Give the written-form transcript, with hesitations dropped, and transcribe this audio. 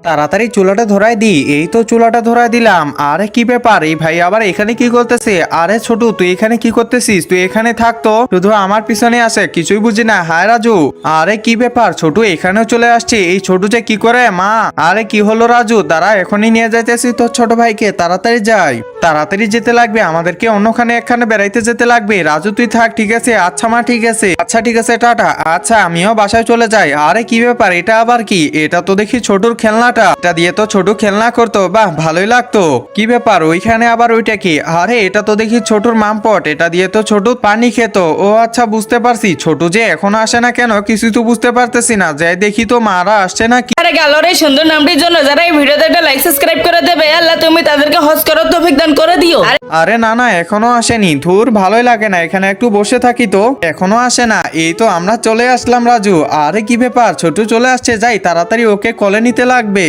তাড়াতাড়ি চুলাটা ধরাই দি। এই তো চুলাটা ধরাই দিলাম। আরে কি ব্যাপার, এই ভাই আবার এখানে কি করতেছে? আরে ছোটু, তুই এখানে কি করতেছিস? তুই এখানে থাকতো, শুধু আমার পিছনে আসে, কিছুই বুঝি না। হায় রাজু, আরে কি ব্যাপার, ছোটু এখানেও চলে আসছে। এই ছোটু যে কি করে মা? আরে কি হলো রাজু, দাঁড়া এখনই নিয়ে যাইতেছি তোর ছোট ভাইকে, তাড়াতাড়ি যাই। তাড়াতাড়ি যেতে লাগবে, আমাদেরকে অন্যখানে একখানে বেড়াইতে যেতে লাগবে। রাজু তুই থাক, ঠিক আছে? আচ্ছা মা, ঠিক আছে, আচ্ছা ঠিক আছে, টাটা। আচ্ছা আমিও বাসায় চলে যাই। আরে কি ব্যাপার, এটা আবার কি? এটা তো দেখি ছোটুর খেলনাটা, এটা দিয়ে তো ছোটু খেলনা করতো, বাহ ভালোই লাগতো। কি ব্যাপার, ওইখানে আবার ওইটা কি? আরে এটা তো দেখি ছোটুর মামপট, এটা দিয়ে তো ছোটু পানি খেত। ও আচ্ছা, বুঝতে পারছি। ছোটু যে এখনো আসে না কেন, কিছু তো বুঝতে পারতেছি না। যাই দেখি তো মারা আসছে নাকি। আরে গেল রে সুন্দর নামটির জন্য যারা এই ভিডিওতে একটা লাইক সাবস্ক্রাইব করে দেবে, আল্লাহ তুমি তাদেরকে হজ করার তৌফিক দান করে দিও। আরে না না, এখনো আসেনি। ধুর, ভালোই লাগে না, এখানে একটু বসে থাকি তো, এখনো আসে না। এই তো আমরা চলে আসলাম রাজু। আরে কি ব্যাপার, ছোটু চলে আসছে, যাই তাড়াতাড়ি ওকে কোলে নিতে লাগবে।